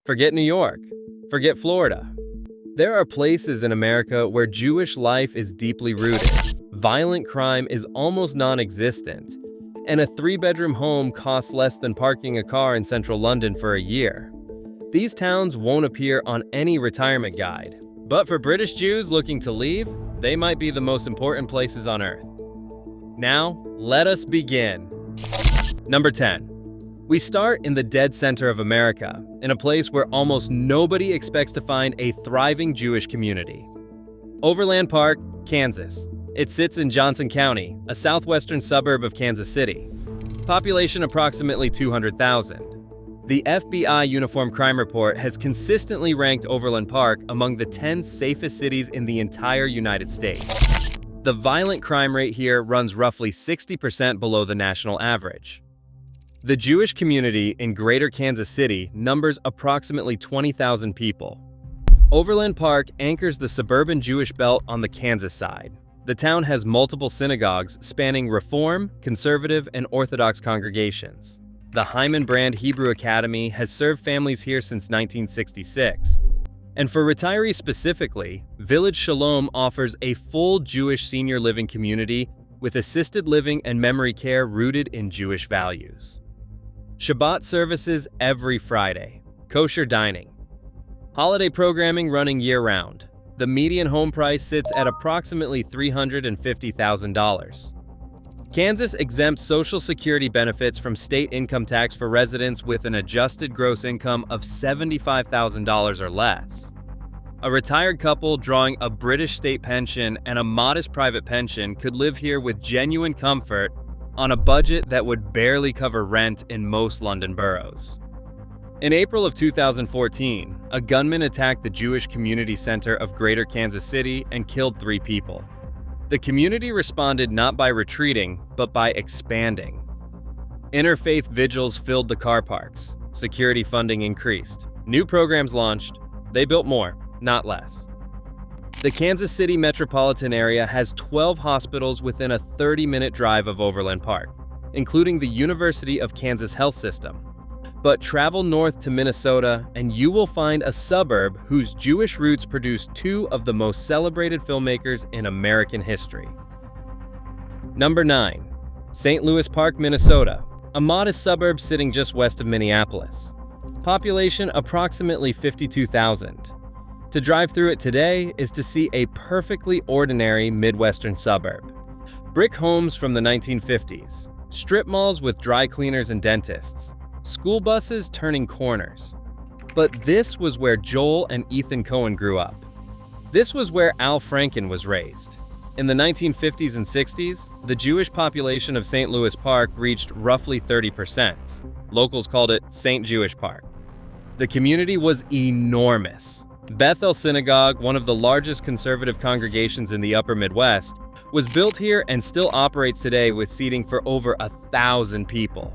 Forget New York. Forget Florida. There are places in America where Jewish life is deeply rooted. Violent crime is almost non-existent, and a three-bedroom home costs less than parking a car in central London for a year. These towns won't appear on any retirement guide, but for British Jews looking to leave, they might be the most important places on earth. Now, let us begin. Number 10. We start in the dead center of America, in a place where almost nobody expects to find a thriving Jewish community. Overland Park, Kansas. It sits in Johnson County, a southwestern suburb of Kansas City. Population approximately 200,000. The FBI Uniform Crime Report has consistently ranked Overland Park among the 10 safest cities in the entire United States. The violent crime rate here runs roughly 60% below the national average. The Jewish community in Greater Kansas City numbers approximately 20,000 people. Overland Park anchors the suburban Jewish belt on the Kansas side. The town has multiple synagogues spanning Reform, Conservative, and Orthodox congregations. The Hyman Brand Hebrew Academy has served families here since 1966. And for retirees specifically, Village Shalom offers a full Jewish senior living community with assisted living and memory care rooted in Jewish values. Shabbat services every Friday. Kosher dining. Holiday programming running year-round. The median home price sits at approximately $350,000. Kansas exempts Social Security benefits from state income tax for residents with an adjusted gross income of $75,000 or less. A retired couple drawing a British state pension and a modest private pension could live here with genuine comfort on a budget that would barely cover rent in most London boroughs. In April of 2014, a gunman attacked the Jewish Community Center of Greater Kansas City and killed 3 people. The community responded not by retreating, but by expanding. Interfaith vigils filled the car parks. Security funding increased. New programs launched. They built more, not less. The Kansas City metropolitan area has 12 hospitals within a 30-minute drive of Overland Park, including the University of Kansas Health System. But travel north to Minnesota and you will find a suburb whose Jewish roots produce 2 of the most celebrated filmmakers in American history. Number 9. St. Louis Park, Minnesota, a modest suburb sitting just west of Minneapolis. Population approximately 52,000. To drive through it today is to see a perfectly ordinary Midwestern suburb. Brick homes from the 1950s, strip malls with dry cleaners and dentists, school buses turning corners. But this was where Joel and Ethan Cohen grew up. This was where Al Franken was raised. In the 1950s and 60s, the Jewish population of St. Louis Park reached roughly 30%. Locals called it St. Jewish Park. The community was enormous. Bethel Synagogue, one of the largest conservative congregations in the upper Midwest, was built here and still operates today with seating for over 1,000 people.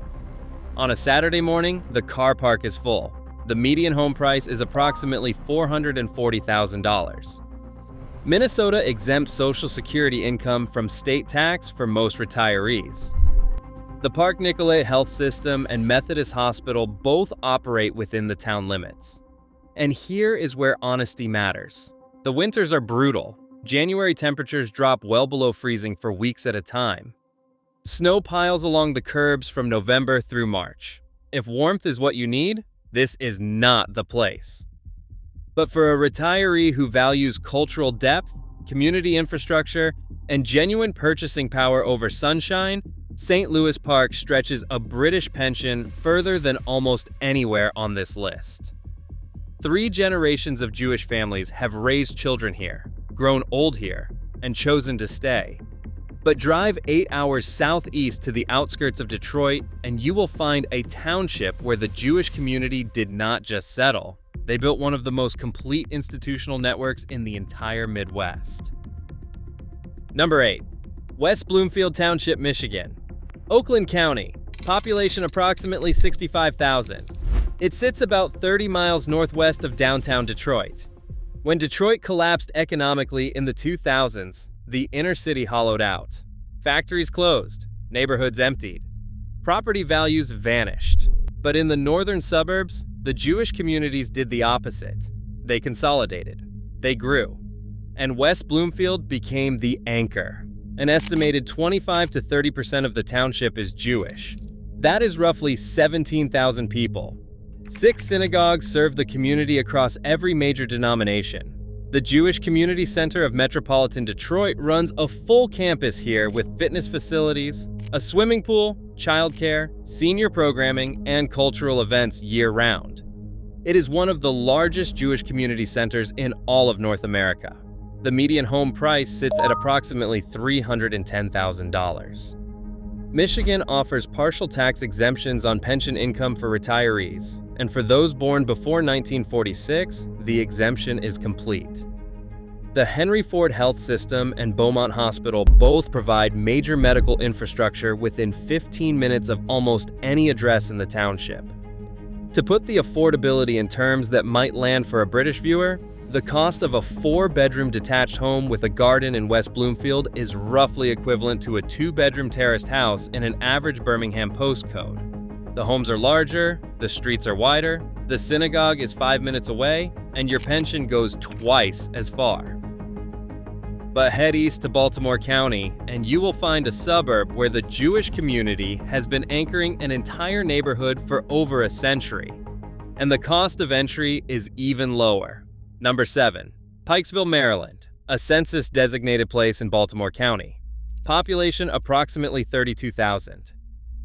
On a Saturday morning, the car park is full. The median home price is approximately $440,000. Minnesota exempts Social Security income from state tax for most retirees. The Park Nicollet Health System and Methodist Hospital both operate within the town limits. And here is where honesty matters. The winters are brutal. January temperatures drop well below freezing for weeks at a time. Snow piles along the curbs from November through March. If warmth is what you need, this is not the place. But for a retiree who values cultural depth, community infrastructure, and genuine purchasing power over sunshine, St. Louis Park stretches a British pension further than almost anywhere on this list. 3 generations of Jewish families have raised children here, grown old here, and chosen to stay. But drive 8 hours southeast to the outskirts of Detroit, and you will find a township where the Jewish community did not just settle. They built one of the most complete institutional networks in the entire Midwest. Number 8. West Bloomfield Township, Michigan. Oakland County. Population approximately 65,000. It sits about 30 miles northwest of downtown Detroit. When Detroit collapsed economically in the 2000s, the inner city hollowed out. Factories closed, neighborhoods emptied. Property values vanished. But in the northern suburbs, The Jewish communities did the opposite. They consolidated. They grew. And West Bloomfield became the anchor. An estimated 25 to 30% of the township is Jewish. That is roughly 17,000 people. 6 synagogues serve the community across every major denomination. The Jewish Community Center of Metropolitan Detroit runs a full campus here with fitness facilities, a swimming pool, childcare, senior programming, and cultural events year-round. It is one of the largest Jewish community centers in all of North America. The median home price sits at approximately $310,000. Michigan offers partial tax exemptions on pension income for retirees, and for those born before 1946, the exemption is complete. The Henry Ford Health System and Beaumont Hospital both provide major medical infrastructure within 15 minutes of almost any address in the township. To put the affordability in terms that might land for a British viewer, the cost of a 4-bedroom detached home with a garden in West Bloomfield is roughly equivalent to a 2-bedroom terraced house in an average Birmingham postcode. The homes are larger, the streets are wider, the synagogue is 5 minutes away, and your pension goes twice as far. But head east to Baltimore County, and you will find a suburb where the Jewish community has been anchoring an entire neighborhood for over a century. And the cost of entry is even lower. Number 7. Pikesville, Maryland, a census-designated place in Baltimore County. Population approximately 32,000.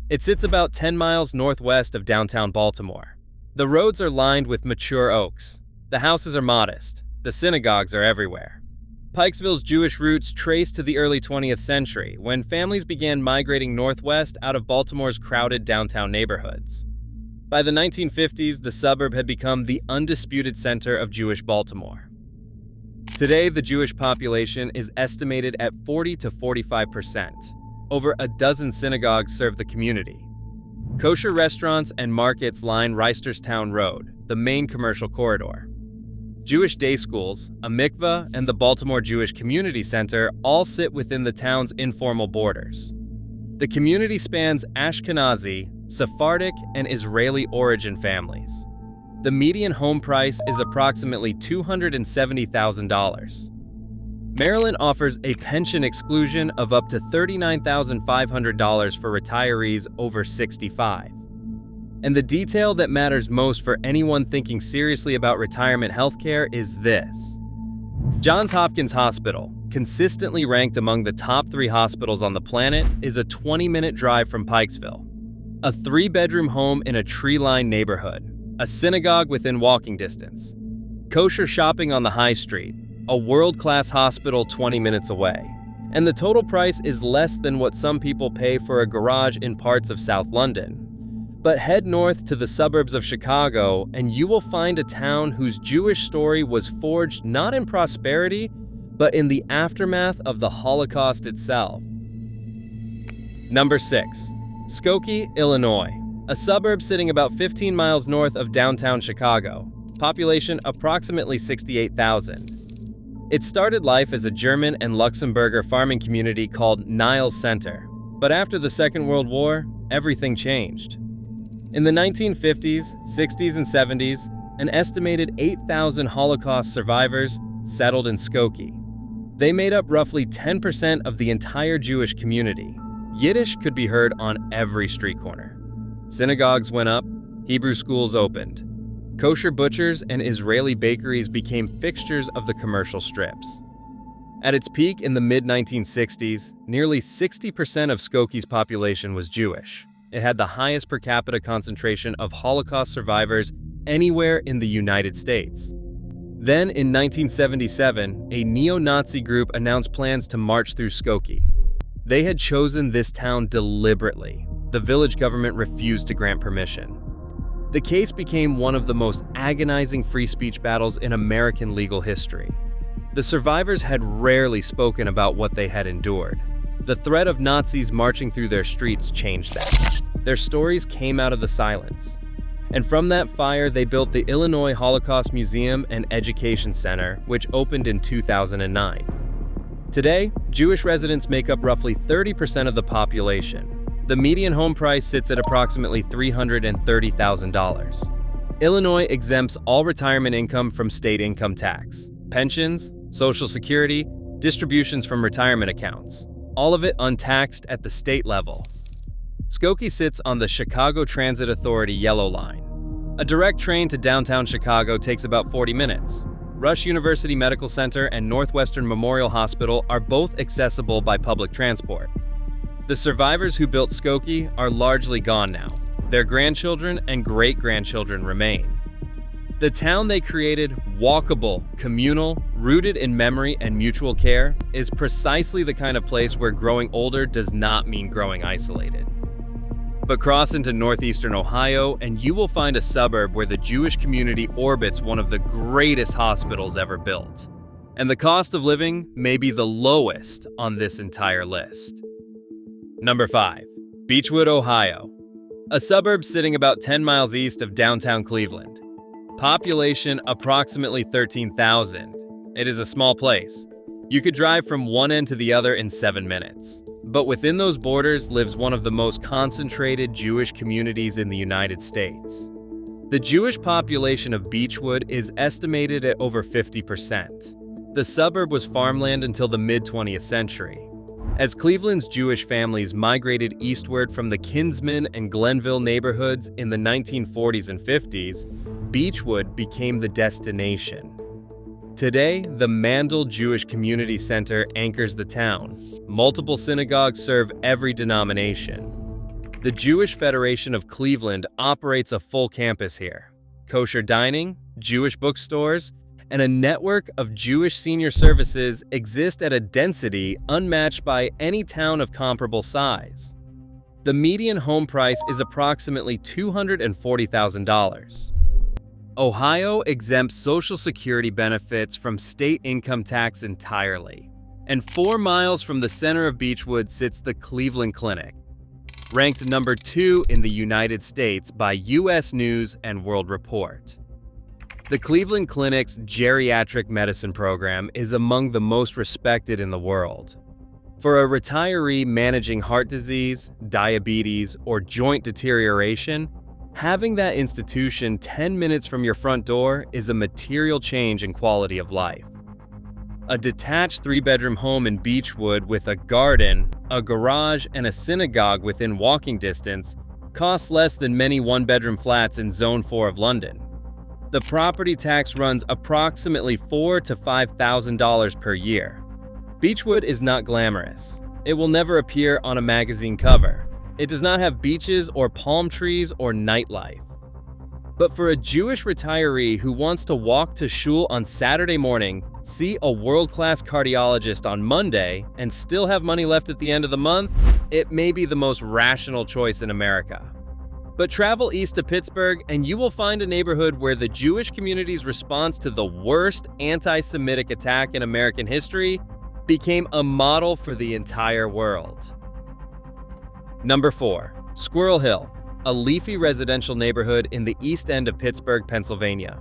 It sits about 10 miles northwest of downtown Baltimore. The roads are lined with mature oaks. The houses are modest. The synagogues are everywhere. Pikesville's Jewish roots trace to the early 20th century, when families began migrating northwest out of Baltimore's crowded downtown neighborhoods. By the 1950s, the suburb had become the undisputed center of Jewish Baltimore. Today, the Jewish population is estimated at 40 to 45%. Over a dozen synagogues serve the community. Kosher restaurants and markets line Reisterstown Road, the main commercial corridor. Jewish day schools, a mikveh, and the Baltimore Jewish Community Center all sit within the town's informal borders. The community spans Ashkenazi, Sephardic, and Israeli origin families. The median home price is approximately $270,000. Maryland offers a pension exclusion of up to $39,500 for retirees over 65. And the detail that matters most for anyone thinking seriously about retirement healthcare is this. Johns Hopkins Hospital, consistently ranked among the top 3 hospitals on the planet, is a 20-minute drive from Pikesville. A 3-bedroom home in a tree-lined neighborhood, a synagogue within walking distance, kosher shopping on the high street, a world-class hospital 20 minutes away. And the total price is less than what some people pay for a garage in parts of South London. But head north to the suburbs of Chicago, and you will find a town whose Jewish story was forged not in prosperity, but in the aftermath of the Holocaust itself. Number 6. Skokie, Illinois, a suburb sitting about 15 miles north of downtown Chicago. Population approximately 68,000. It started life as a German and Luxembourger farming community called Niles Center. But after the Second World War, everything changed. In the 1950s, 60s, and 70s, an estimated 8,000 Holocaust survivors settled in Skokie. They made up roughly 10% of the entire Jewish community. Yiddish could be heard on every street corner. Synagogues went up, Hebrew schools opened. Kosher butchers and Israeli bakeries became fixtures of the commercial strips. At its peak in the mid-1960s, nearly 60% of Skokie's population was Jewish. It had the highest per capita concentration of Holocaust survivors anywhere in the United States. Then, in 1977, a neo-Nazi group announced plans to march through Skokie. They had chosen this town deliberately. The village government refused to grant permission. The case became one of the most agonizing free speech battles in American legal history. The survivors had rarely spoken about what they had endured. The threat of Nazis marching through their streets changed that. Their stories came out of the silence. And from that fire, they built the Illinois Holocaust Museum and Education Center, which opened in 2009. Today, Jewish residents make up roughly 30% of the population. The median home price sits at approximately $330,000. Illinois exempts all retirement income from state income tax, pensions, Social Security, distributions from retirement accounts, all of it untaxed at the state level. Skokie sits on the Chicago Transit Authority Yellow Line. A direct train to downtown Chicago takes about 40 minutes. Rush University Medical Center and Northwestern Memorial Hospital are both accessible by public transport. The survivors who built Skokie are largely gone now. Their grandchildren and great-grandchildren remain. The town they created, walkable, communal, rooted in memory and mutual care, is precisely the kind of place where growing older does not mean growing isolated. But cross into northeastern Ohio and you will find a suburb where the Jewish community orbits one of the greatest hospitals ever built. And the cost of living may be the lowest on this entire list. Number 5. Beachwood, Ohio. A suburb sitting about 10 miles east of downtown Cleveland. Population approximately 13,000. It is a small place. You could drive from one end to the other in 7 minutes. But within those borders lives one of the most concentrated Jewish communities in the United States. The Jewish population of Beachwood is estimated at over 50%. The suburb was farmland until the mid-20th century. As Cleveland's Jewish families migrated eastward from the Kinsman and Glenville neighborhoods in the 1940s and 50s, Beachwood became the destination. Today, the Mandel Jewish Community Center anchors the town. Multiple synagogues serve every denomination. The Jewish Federation of Cleveland operates a full campus here. Kosher dining, Jewish bookstores, and a network of Jewish senior services exist at a density unmatched by any town of comparable size. The median home price is approximately $240,000. Ohio exempts Social Security benefits from state income tax entirely. And 4 miles from the center of Beachwood sits the Cleveland Clinic, ranked number 2 in the United States by U.S. News and World Report. The Cleveland Clinic's geriatric medicine program is among the most respected in the world. For a retiree managing heart disease, diabetes, or joint deterioration, having that institution 10 minutes from your front door is a material change in quality of life. A detached 3-bedroom home in Beachwood with a garden, a garage, and a synagogue within walking distance costs less than many 1-bedroom flats in Zone 4 of London. The property tax runs approximately $4,000 to $5,000 per year. Beachwood is not glamorous. It will never appear on a magazine cover. It does not have beaches or palm trees or nightlife. But for a Jewish retiree who wants to walk to shul on Saturday morning, see a world-class cardiologist on Monday, and still have money left at the end of the month, it may be the most rational choice in America. But travel east to Pittsburgh and you will find a neighborhood where the Jewish community's response to the worst anti-Semitic attack in American history became a model for the entire world. Number 4. Squirrel Hill, a leafy residential neighborhood in the east end of Pittsburgh, Pennsylvania.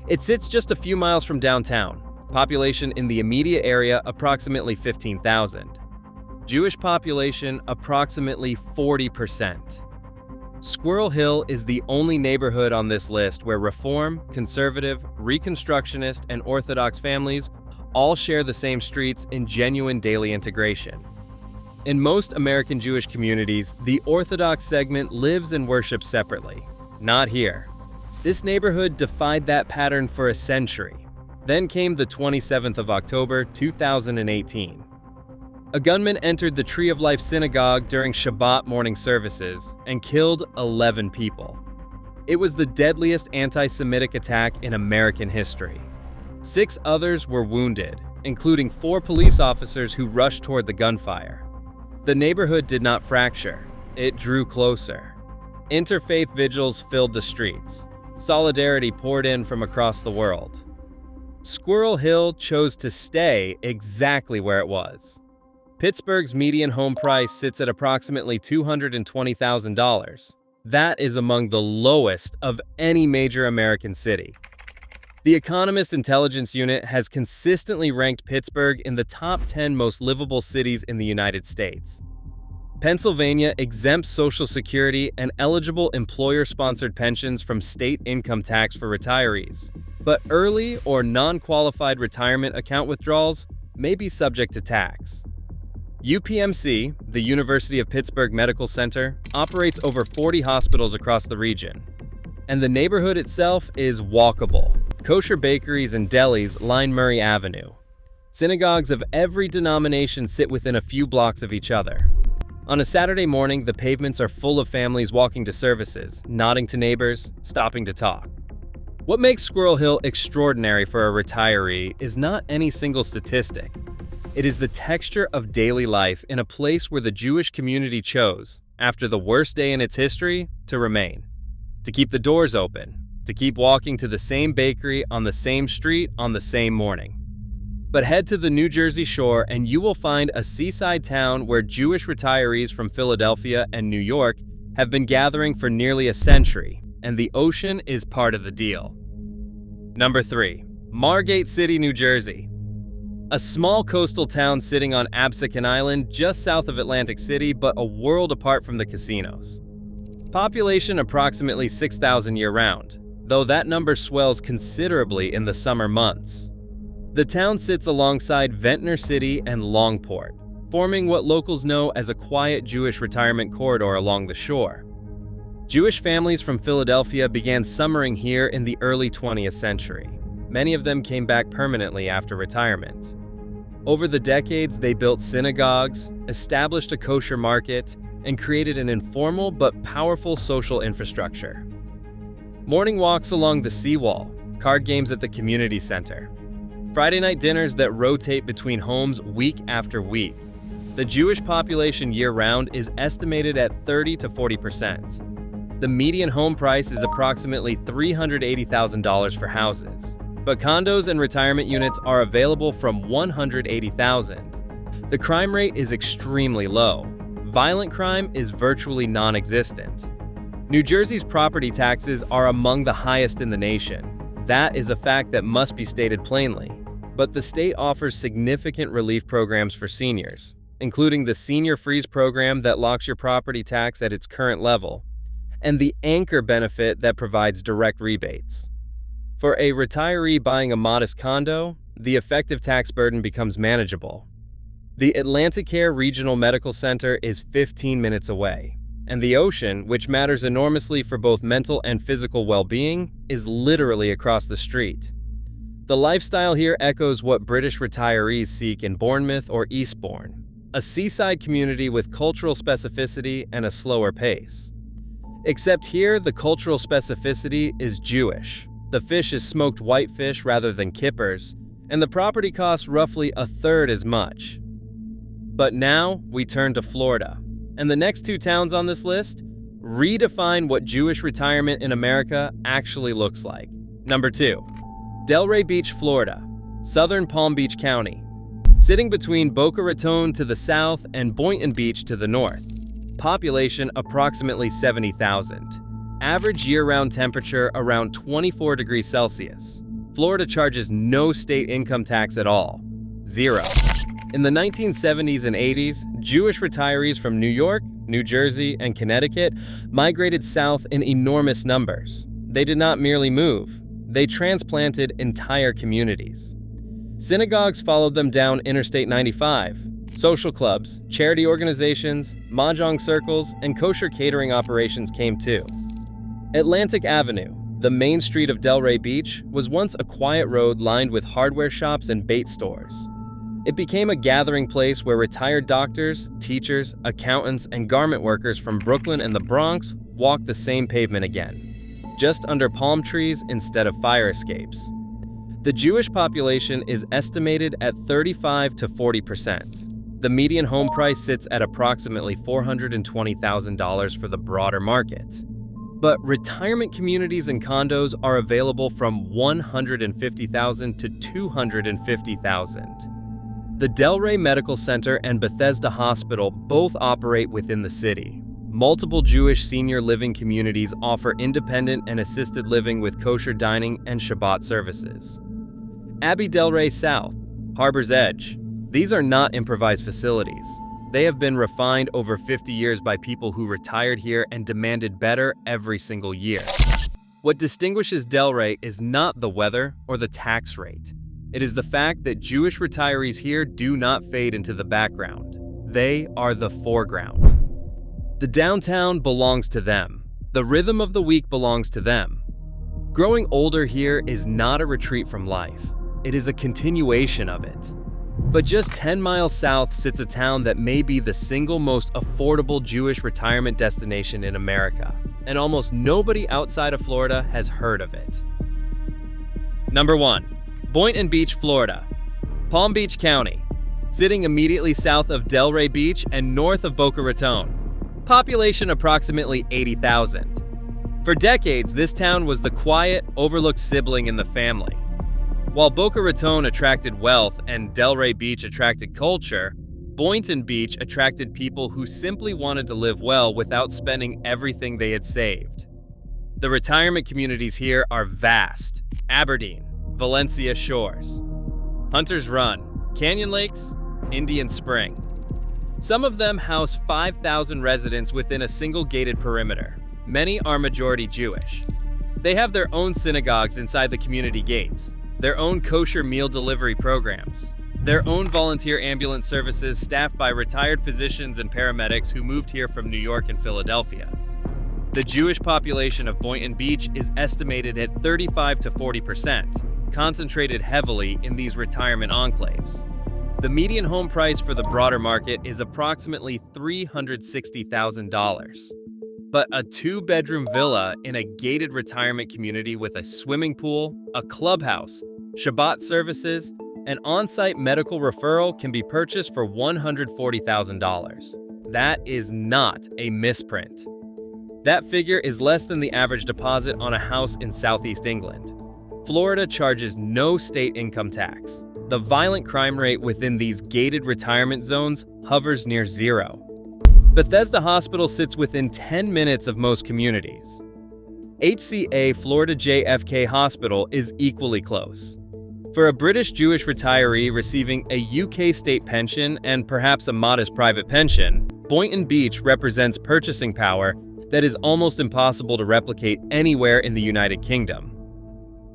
It sits just a few miles from downtown. Population in the immediate area approximately 15,000. Jewish population approximately 40%. Squirrel Hill is the only neighborhood on this list where Reform, Conservative, Reconstructionist, and Orthodox families all share the same streets in genuine daily integration. In most American Jewish communities, the Orthodox segment lives and worships separately. Not here. This neighborhood defied that pattern for a century. Then came the 27th of October, 2018. A gunman entered the Tree of Life synagogue during Shabbat morning services and killed 11 people. It was the deadliest anti-Semitic attack in American history. 6 others were wounded, including 4 police officers who rushed toward the gunfire. The neighborhood did not fracture. It drew closer. Interfaith vigils filled the streets. Solidarity poured in from across the world. Squirrel Hill chose to stay exactly where it was. Pittsburgh's median home price sits at approximately $220,000. That is among the lowest of any major American city. The Economist Intelligence Unit has consistently ranked Pittsburgh in the top 10 most livable cities in the United States. Pennsylvania exempts Social Security and eligible employer-sponsored pensions from state income tax for retirees, but early or non-qualified retirement account withdrawals may be subject to tax. UPMC, the University of Pittsburgh Medical Center, operates over 40 hospitals across the region, and the neighborhood itself is walkable. Kosher bakeries and delis line Murray Avenue. Synagogues of every denomination sit within a few blocks of each other. On a Saturday morning, the pavements are full of families walking to services, nodding to neighbors, stopping to talk. What makes Squirrel Hill extraordinary for a retiree is not any single statistic. It is the texture of daily life in a place where the Jewish community chose, after the worst day in its history, to remain. To keep the doors open, to keep walking to the same bakery on the same street on the same morning. But head to the New Jersey shore and you will find a seaside town where Jewish retirees from Philadelphia and New York have been gathering for nearly a century, and the ocean is part of the deal. Number 3. Margate City, New Jersey. A small coastal town sitting on Absecon Island just south of Atlantic City, but a world apart from the casinos. Population approximately 6,000 year-round, though that number swells considerably in the summer months. The town sits alongside Ventnor City and Longport, forming what locals know as a quiet Jewish retirement corridor along the shore. Jewish families from Philadelphia began summering here in the early 20th century. Many of them came back permanently after retirement. Over the decades, they built synagogues, established a kosher market, and created an informal but powerful social infrastructure. Morning walks along the seawall, card games at the community center, Friday night dinners that rotate between homes week after week. The Jewish population year-round is estimated at 30 to 40%. The median home price is approximately $380,000 for houses, but condos and retirement units are available from $180,000. The crime rate is extremely low. Violent crime is virtually non-existent. New Jersey's property taxes are among the highest in the nation. That is a fact that must be stated plainly. But the state offers significant relief programs for seniors, including the Senior Freeze program that locks your property tax at its current level, and the Anchor benefit that provides direct rebates. For a retiree buying a modest condo, the effective tax burden becomes manageable. The Atlanticare Regional Medical Center is 15 minutes away, and the ocean, which matters enormously for both mental and physical well-being, is literally across the street. The lifestyle here echoes what British retirees seek in Bournemouth or Eastbourne, a seaside community with cultural specificity and a slower pace. Except here, the cultural specificity is Jewish. The fish is smoked whitefish rather than kippers, and the property costs roughly a third as much. But now we turn to Florida, and the next two towns on this list redefine what Jewish retirement in America actually looks like. Number 2. Delray Beach, Florida, southern Palm Beach County, sitting between Boca Raton to the south and Boynton Beach to the north. Population approximately 70,000. Average year-round temperature around 24 degrees Celsius. Florida charges no state income tax at all. Zero. In the 1970s and 80s, Jewish retirees from New York, New Jersey, and Connecticut migrated south in enormous numbers. They did not merely move. They transplanted entire communities. Synagogues followed them down Interstate 95. Social clubs, charity organizations, mahjong circles, and kosher catering operations came too. Atlantic Avenue, the main street of Delray Beach, was once a quiet road lined with hardware shops and bait stores. It became a gathering place where retired doctors, teachers, accountants, and garment workers from Brooklyn and the Bronx walked the same pavement again, just under palm trees instead of fire escapes. The Jewish population is estimated at 35 to 40%. The median home price sits at approximately $420,000 for the broader market. But retirement communities and condos are available from $150,000 to $250,000. The Delray Medical Center and Bethesda Hospital both operate within the city. Multiple Jewish senior living communities offer independent and assisted living with kosher dining and Shabbat services. Abbey Delray South, Harbor's Edge. These are not improvised facilities. They have been refined over 50 years by people who retired here and demanded better every single year. What distinguishes Delray is not the weather or the tax rate. It is the fact that Jewish retirees here do not fade into the background. They are the foreground. The downtown belongs to them. The rhythm of the week belongs to them. Growing older here is not a retreat from life. It is a continuation of it. But just 10 miles south sits a town that may be the single most affordable Jewish retirement destination in America, and almost nobody outside of Florida has heard of it. Number 1. Boynton Beach, Florida. Palm Beach County, sitting immediately south of Delray Beach and north of Boca Raton. Population approximately 80,000. For decades, this town was the quiet, overlooked sibling in the family. While Boca Raton attracted wealth and Delray Beach attracted culture, Boynton Beach attracted people who simply wanted to live well without spending everything they had saved. The retirement communities here are vast: Aberdeen, Valencia Shores, Hunter's Run, Canyon Lakes, Indian Spring. Some of them house 5,000 residents within a single gated perimeter. Many are majority Jewish. They have their own synagogues inside the community gates, their own kosher meal delivery programs, their own volunteer ambulance services staffed by retired physicians and paramedics who moved here from New York and Philadelphia. The Jewish population of Boynton Beach is estimated at 35 to 40%, concentrated heavily in these retirement enclaves. The median home price for the broader market is approximately $360,000. But a 2-bedroom villa in a gated retirement community with a swimming pool, a clubhouse, Shabbat services, and on-site medical referral can be purchased for $140,000. That is not a misprint. That figure is less than the average deposit on a house in Southeast England. Florida charges no state income tax. The violent crime rate within these gated retirement zones hovers near zero. Bethesda Hospital sits within 10 minutes of most communities. HCA Florida JFK Hospital is equally close. For a British Jewish retiree receiving a UK state pension and perhaps a modest private pension, Boynton Beach represents purchasing power that is almost impossible to replicate anywhere in the United Kingdom.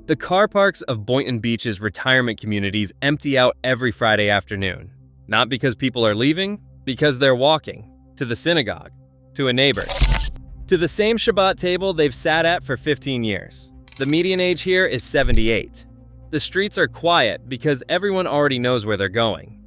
The car parks of Boynton Beach's retirement communities empty out every Friday afternoon. Not because people are leaving, because they're walking. To the synagogue, to a neighbor, to the same Shabbat table they've sat at for 15 years. The median age here is 78. The streets are quiet because everyone already knows where they're going.